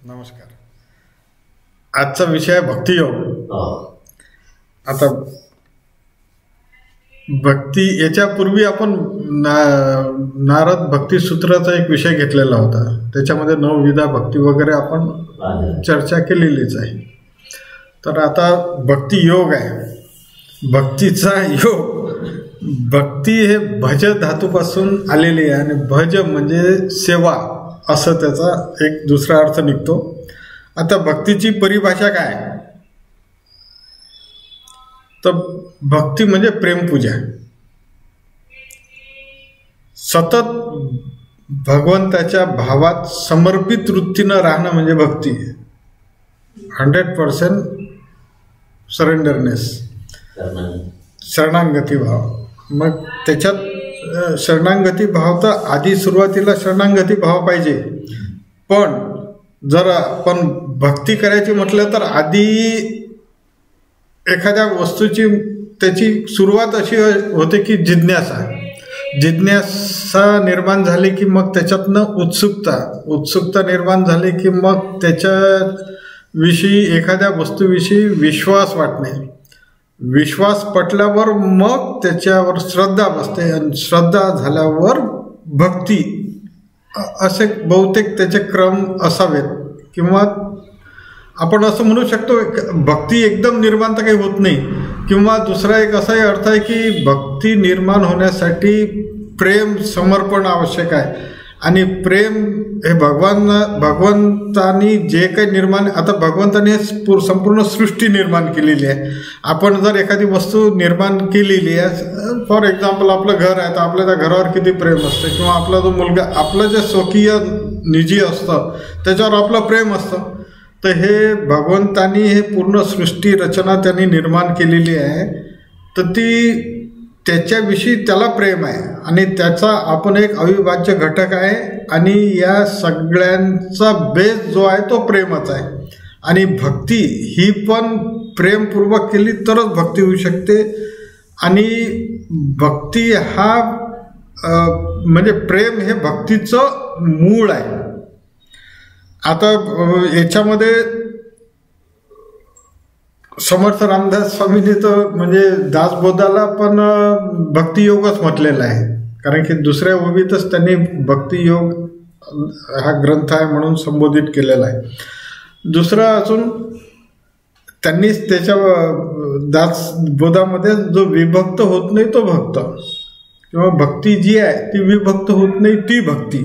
नमस्कार. आजचा विषय आहे भक्तियोग. आता भक्ती याच्यापूर्वी आपण नारद भक्ती सूत्राचा एक विषय घेतलेला होता. त्याच्यामध्ये 9 विधा भक्ती वगैरे आपण चर्चा केलेलीच आहे. तर आता भक्ती योग आहे. भक्तीचा योग, भक्ती हे भज धातूपासून आलेली आहे आणि भज म्हणजे सेवा असं त्याचा एक दुसरा अर्थ निघतो. आता भक्तीची परिभाषा काय? तर भक्ती म्हणजे प्रेमपूजा. सतत भगवंताच्या भावात समर्पित वृत्तीनं राहणं म्हणजे भक्ती. 100% सरेंडरनेस, शरणागती भाव. मग त्याच्यात शरणागती भाव तर आधी सुरुवातीला शरणागती भाव पाहिजे. पण जर आपण भक्ती करायची म्हटलं तर आधी एखाद्या वस्तूची त्याची सुरुवात अशी होते की जिज्ञासा निर्माण झाली की मग त्याच्यातनं उत्सुकता निर्माण झाली की मग त्याच्याविषयी एखाद्या वस्तूविषयी विश्वास वाटणे. विश्वास पटल्यावर मग त्याच्यावर श्रद्धा बसते आणि श्रद्धा झाल्यावर भक्ती. असे बहुतेक त्याचे क्रम असावेत. किंवा आपण असं म्हणू शकतो भक्ती एकदम निर्माण तर काही होत नाही. किंवा दुसरा एक असाही अर्थ आहे की भक्ती निर्माण होण्यासाठी प्रेम समर्पण आवश्यक आहे. आणि प्रेम हे भगवंतानी जे काही निर्माण, आता भगवंताने संपूर्ण सृष्टी निर्माण केलेली आहे. आपण जर एखादी वस्तू निर्माण केलेली आहे, फॉर एक्झाम्पल आपलं घर आहे, तर आपल्या त्या घरावर किती प्रेम असतं. किंवा आपला जो मुलगा, आपलं जे स्वकीय निजी असतं त्याच्यावर आपलं प्रेम असतं. तर हे भगवंतानी हे पूर्ण सृष्टी रचना त्यांनी निर्माण केलेली आहे. तर ती त्याच्याविषयी त्याला प्रेम आहे आणि त्याचा आपण एक अविभाज्य घटक आहे. आणि या सगळ्यांचा बेस जो आहे तो प्रेमच आहे. आणि भक्ती ही पण प्रेमपूर्वक केली तरच भक्ती होऊ शकते. आणि भक्ती हा म्हणजे प्रेम हे भक्तीचं मूळ आहे. आता याच्यामध्ये समर्थ रामदास स्वामींनी तर म्हणजे दासबोधाला पण भक्तियोगच म्हटलेला आहे. कारण की दुसऱ्या ओवीतच त्यांनी भक्तियोग हा ग्रंथ आहे म्हणून संबोधित केलेला आहे. दुसरा अजून त्यांनीच त्याच्या दासबोधामध्ये जो विभक्त होत नाही तो भक्त, किंवा भक्ती जी आहे ती विभक्त होत नाही ती भक्ती.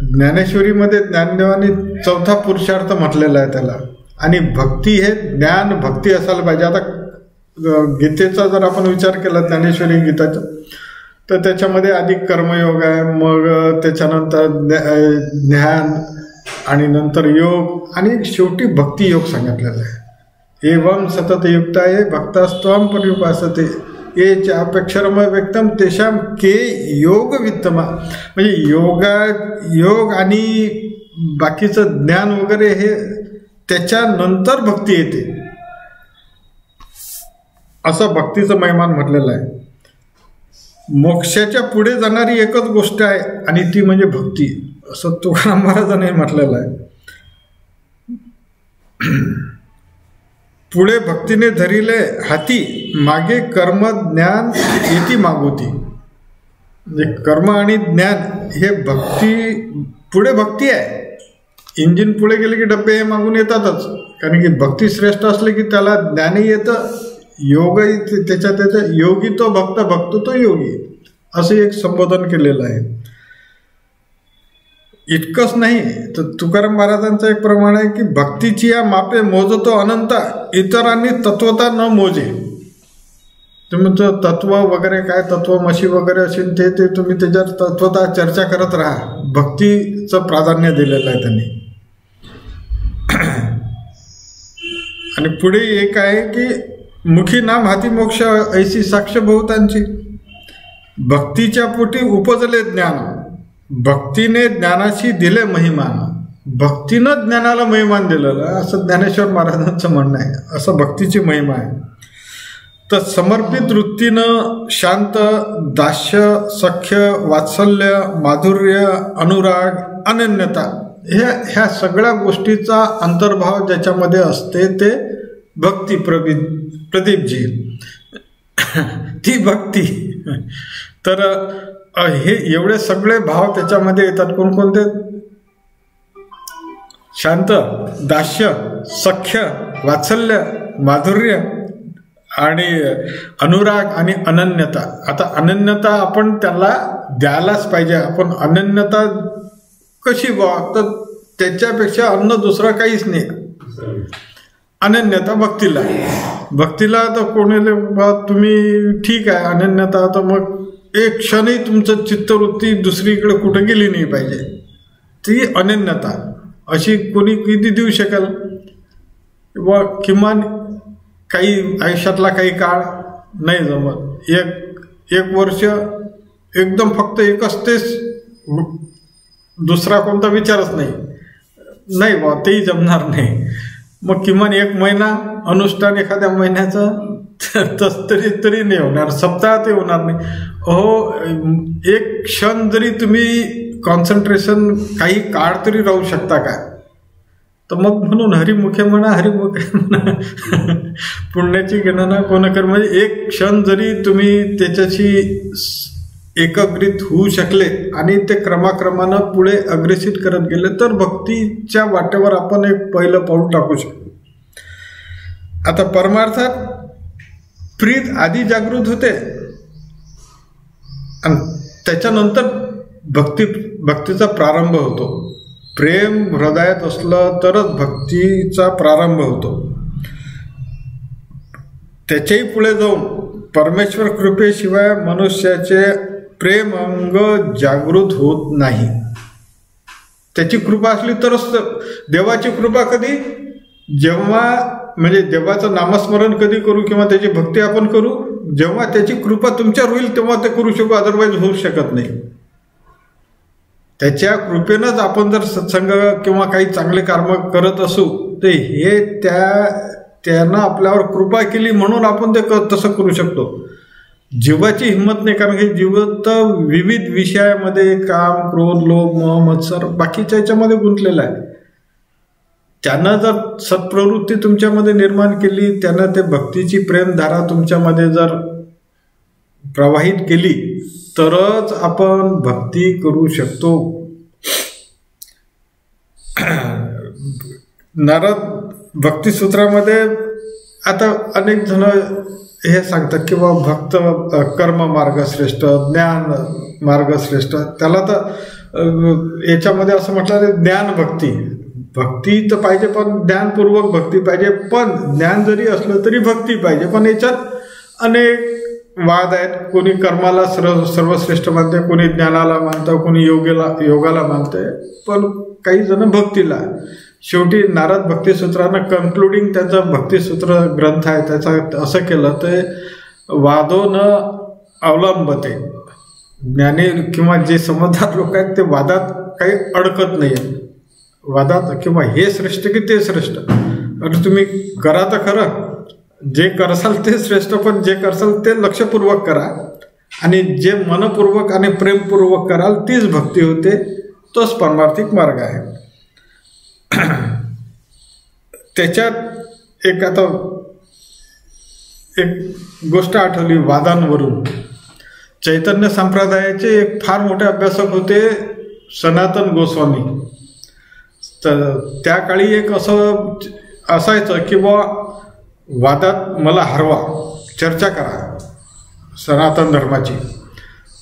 ज्ञानेश्वरीमध्ये ज्ञानदेवाने 4था पुरुषार्थ म्हटलेला आहे त्याला. आणि भक्ती हे ज्ञान भक्ती असायला पाहिजे. आता गीतेचा जर आपण विचार केला, ज्ञानेश्वरी गीताचा, तर त्याच्यामध्ये आधी कर्मयोग आहे, मग त्याच्यानंतर ज्ञान आणि नंतर योग आणि शेवटी भक्तियोग सांगितलेला आहे. एवं सततयुक्ताये भक्तास्त्वां पर्युपासते ये चाप्यक्षरम व्यक्तम तेषां के योग वित्तमा. म्हणजे योग आणि बाकीचं ज्ञान वगैरे हे त्याच्यानंतर भक्ती येते, असं भक्तीचं महिमान म्हटलेलं आहे. मोक्षाच्या पुढे जाणारी एकच गोष्ट आहे आणि ती म्हणजे भक्ती, असं तुकाराम महाराजांनी म्हटलेलं आहे. पुढे भक्तीने धरिले हाती, मागे कर्म ज्ञान येती मागोती. म्हणजे कर्म आणि ज्ञान हे भक्ती, पुढे भक्ती आहे. इंजिन पुढे गेले की डब्बे हे मागून येतातच. कारण की भक्ती श्रेष्ठ असले की त्याला ज्ञानही येतं, योगही त्याच्या योगी तो भक्त, भक्त तो योगी, असं एक संबोधन केलेलं आहे. इतकंच नाही तर तुकाराम महाराजांचं एक प्रमाण आहे की भक्तीची या मापे मोजतो अनंत, इतरांनी तत्वता न मोजे. तुम्ही तो तत्व वगैरे काय तत्वमशी वगैरे असेल ते तुम्ही त्याच्यावर तत्वता चर्चा करत राहा. भक्तीचं प्राधान्य दिलेलं आहे त्यांनी. आणि पुढे एक आहे की मुखी नाम हाती मोक्ष ऐसी साक्ष बहुतांची. भक्तीच्या पोटी उपजले ज्ञान, भक्तीने ज्ञानाशी दिले महिमान. भक्तीनं ज्ञानाला महिमान दिलेलं असं ज्ञानेश्वर महाराजांचं म्हणणं आहे. असं भक्तीची महिमा आहे. तर समर्पित वृत्तीनं शांत, दास्य, सख्य, वात्सल्य, माधुर्य, अनुराग, अनन्यता ह्या सगळ्या गोष्टीचा अंतर्भाव ज्याच्यामध्ये असते ते भक्ती. प्रदीपजी ती भक्ती. तर हे एवढे सगळे भाव त्याच्यामध्ये येतात. कोणकोणते? शांत, दास्य, सख्य, वात्सल्य, माधुर्य आणि अनुराग आणि अनन्यता. आता अनन्यता आपण त्याला द्यायलाच पाहिजे. आपण अनन्यता कशी तर त्याच्यापेक्षा अन्न दुसरं काहीच नाही. अनन्यता भक्तीला. भक्तीला तर कोणी तुम्ही ठीक आहे अनन्यता, तर मग एक क्षणही तुमचं चित्तवृत्ती दुसरीकडे कुठं गेली नाही पाहिजे. ती अनन्यता. अशी कोणी किती देऊ शकेल? किंवा किमान काही आयुष्यातला काही काळ नाही जमत. एक वर्ष एकदम फक्त एकच तेच, दुसरा कोणता विचारच नाही बा, तेही जमणार नाही. मग किमान एक महिना अनुष्ठान एखाद्या महिन्याचं तरी नाही होणार. सप्ताहातही होणार नाही. एक क्षण जरी तुम्ही कॉन्सन्ट्रेशन काही काळ तरी राहू शकता का? तर मग म्हणून हरिमुखे म्हणा, हरिमुखे म्हणा, पुण्याची गणना कोण कर. म्हणजे एक क्षण जरी तुम्ही त्याच्याशी एकत्रित होऊ शकले आणि ते क्रमाक्रमानं पुढे अग्रेसित करत गेले तर भक्तीच्या वाटेवर आपण एक पहिलं पाऊल टाकू शकतो. आता परमार्थात प्रीत आधी जागृत होते आणि त्याच्यानंतर भक्तीचा प्रारंभ होतो. प्रेम हृदयात असलं तरच भक्तीचा प्रारंभ होतो. त्याच्याही पुढे जाऊन परमेश्वर कृपेशिवाय मनुष्याचे प्रेम अंग जागृत होत नाही. त्याची कृपा असली तरच. देवाची कृपा कधी? जेव्हा म्हणजे देवाचं नामस्मरण कधी करू किंवा त्याची भक्ती आपण करू जेव्हा त्याची कृपा तुमच्यावर होईल तेव्हा ते करू शकू, अदरवाईज होऊ शकत नाही. त्याच्या कृपेनंच आपण जर सत्संग किंवा काही चांगले कर्म करत असू तर हे त्यानं आपल्यावर कृपा केली म्हणून आपण ते तसं करू शकतो. जीवाची हिंमत नाही, कारण हे जीव तर विविध विषयामध्ये काम, क्रोध, लोभ, मोह, मत्सर बाकीच्या याच्यामध्ये गुंतलेला आहे. त्यानं जर सत्प्रवृत्ती तुमच्यामध्ये निर्माण केली, त्यानं ते भक्तीची प्रेमधारा तुमच्यामध्ये जर प्रवाहित केली तरच आपण भक्ती करू शकतो. नारद भक्तिसूत्रामध्ये आता अनेक जण हे सांगतात की बा भक्त कर्म मार्ग श्रेष्ठ, ज्ञान मार्ग श्रेष्ठ. त्याला तर याच्यामध्ये असं म्हटलं ज्ञान भक्ती तर पाहिजे, पण ज्ञानपूर्वक भक्ती पाहिजे. पण ज्ञान जरी असलं तरी भक्ती पाहिजे. पण याच्यात अनेक वाद आहेत. कोणी कर्माला सर्वश्रेष्ठ मानते, कोणी ज्ञानाला मानतं, कोणी योगाला मानते, पण काही जण भक्तीला. शेवटी नारद भक्तिसूत्रानं कन्क्लुडिंग त्यांचा भक्तिसूत्र ग्रंथ आहे त्याचा असं केलं ते वादो न अवलंबते. ज्ञानी किंवा जे समजदार लोक आहेत ते वादात काही अडकत नाही आहेत. वादात किंवा हे श्रेष्ठ की ते श्रेष्ठ, अरे तुम्ही करा तर खरं, जे करसाल ते श्रेष्ठ, पण जे करसाल ते लक्षपूर्वक करा आणि जे मनपूर्वक आणि प्रेमपूर्वक कराल तीच भक्ती होते. तोच परमार्थिक मार्ग आहे. त्याच्यात एक गोष्ट आठवली वादांवरून. चैतन्य संप्रदायाचे एक फार मोठे अभ्यासक होते सनातन गोस्वामी. तर त्या काळी एक असं असायचं की बा वादात मला हरवा, चर्चा करा सनातन धर्माची.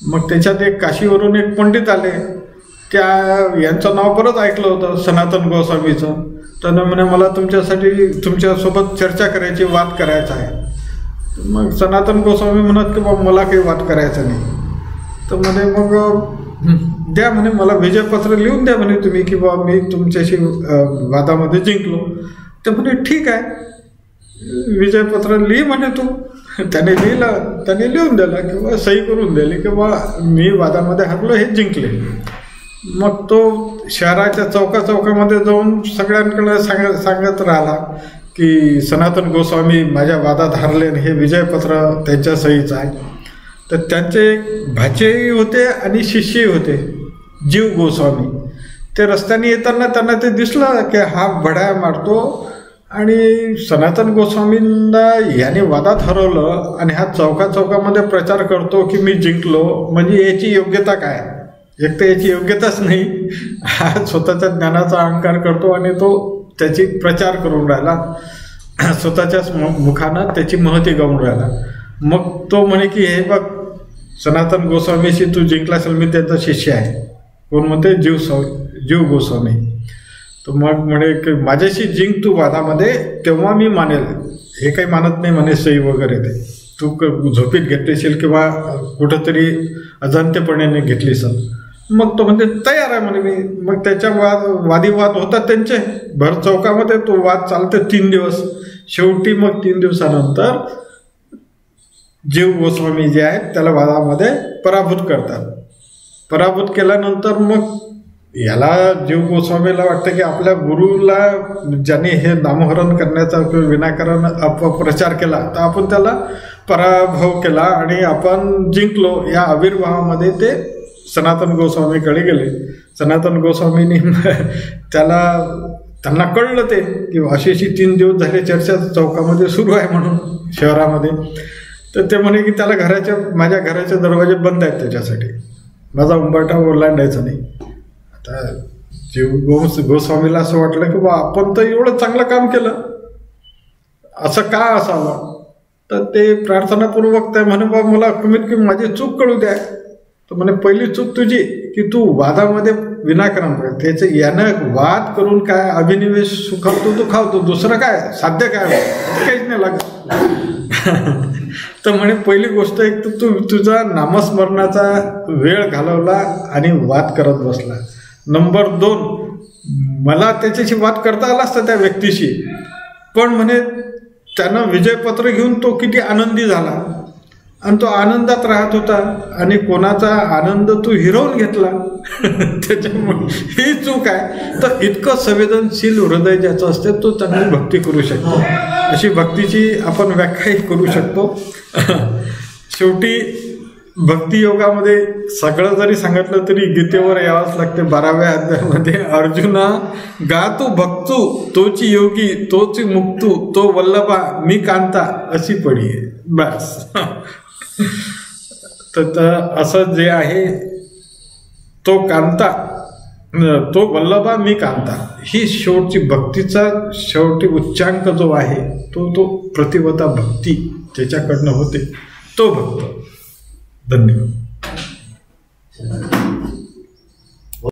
मग त्याच्यात एक काशीवरून एक पंडित आले. यांचं नाव परत ऐकलं होतं सनातन गोस्वामीचं. त्यांना म्हणे मला तुमच्यासोबत चर्चा करायची, वाद करायचा आहे. मग सनातन गोस्वामी म्हणत की बाबा मला काही वाद करायचा नाही. तर म्हणे मग द्या म्हणे मला विजयपत्र लिहून द्या म्हणे तुम्ही की बाबा मी तुमच्याशी वादामध्ये जिंकलो. तर म्हणे ठीक आहे विजयपत्र लिही म्हणे तू. त्याने लिहून दिलं किंवा सही करून दिली की बा मी वादामध्ये हरलो, हे जिंकले. मग तो शहराच्या चौकामध्ये जाऊन सगळ्यांकडे सांगत राहिला की सनातन गोस्वामी माझ्या वादात हारले हे विजयपत्र त्यांच्या सहीचं आहे. तर त्यांचे भाचेही होते आणि शिष्यही होते, जीव गोस्वामी. ते रस्त्याने येताना त्यांना ते दिसलं की हा भड्या मारतो आणि सनातन गोस्वामींना याने वादात हरवलं आणि हा चौकामध्ये प्रचार करतो की मी जिंकलो, म्हणजे याची योग्यता काय? एक तर याची योग्यताच नाही, हा स्वतःच्या ज्ञानाचा अहंकार करतो आणि तो त्याची प्रचार करून राहिला, स्वतःच्याच मुखानं त्याची महती गाऊन राहिला. मग तो म्हणे की हे बघ सनातन गोस्वामीशी तू जिंकला असेल, मी त्यांचा शिष्य आहे. कोण म्हणते? जीव गोस्वामी. तर मग म्हणे की माझ्याशी जिंक तू वादामध्ये, तेव्हा मी मानेल. हे काही मानत नाही म्हणे सई वगैरे, ते तू झोपीत घेतलीशील किंवा कुठंतरी अजाणतेपणे घेतली असेल. मग तो म्हणते तयार आहे म्हणे मी. मग त्याच्या वादीवाद होतात त्यांचे भर चौकामध्ये. तो वाद चालते 3 दिवस. शेवटी मग 3 दिवसानंतर जीव गोस्वामी जे आहेत त्याला वादामध्ये पराभूत करतात. पराभूत केल्यानंतर मग याला जीव गोस्वामीला वाटतं की आपल्या गुरुला ज्याने हे नामहरण करण्याचा किंवा विनाकारण अपप्रचार केला तर आपण त्याला पराभव केला आणि आपण जिंकलो. या आविर्भावामध्ये ते सनातन गोस्वामीकडे गेले. सनातन गोस्वामींनी त्यांना कळलं ते की अशी 3 दिवस झाले चर्चा चौकामध्ये सुरू आहे म्हणून शहरामध्ये. तर ते म्हणे की त्याला माझ्या घराचे दरवाजे बंद आहेत, त्याच्यासाठी माझा उंबरठा ओलांडायचा नाही. आता जीव गोस्वामीला असं वाटलं की बा आपण तर एवढं चांगलं काम केलं, असं का असावं. तर ते प्रार्थनापूर्वक त्या म्हणे बा मला कमीत कमी माझी चूक कळू द्या. तर म्हणे पहिली चूक तुझी की तू वादामध्ये विनाकारण त्याचं यानं वाद करून काय अभिनिवेश सुखावतो तू खावतो, दुसरं काय साध्य काय काहीच नाही लागत. तर म्हणे पहिली गोष्ट एक तर तू तुझा नामस्मरणाचा वेळ घालवला आणि वाद करत बसला. नंबर 2, मला त्याच्याशी वाद करता आला असता त्या व्यक्तीशी, पण म्हणे त्यानं विजयपत्र घेऊन तो किती आनंदी झाला आणि तो आनंदात राहत होता आणि कोणाचा आनंद तू हिरावून घेतला. त्याच्यामुळे ही चूक आहे. तर इतकं संवेदनशील हृदय ज्याचं असते तो चांगली भक्ती करू शकतो. अशी भक्तीची आपण व्याख्याही करू शकतो. शेवटी भक्तियोगामध्ये सगळं जरी सांगितलं तरी गीतेवर यावंच लागते. 12व्या अध्यायामध्ये अर्जुना गा तू भक्तू तोची योगी तोची मुक्तू तो वल्लभा मी कांता अशी पडी आहे बस. तर असं जे आहे तो कांता तो वल्लभा मी कांता ही शेवटची भक्तीचा शेवटी उच्चांक जो आहे तो प्रतिवता भक्ती ज्याच्याकडनं होते तो भक्त. धन्यवाद.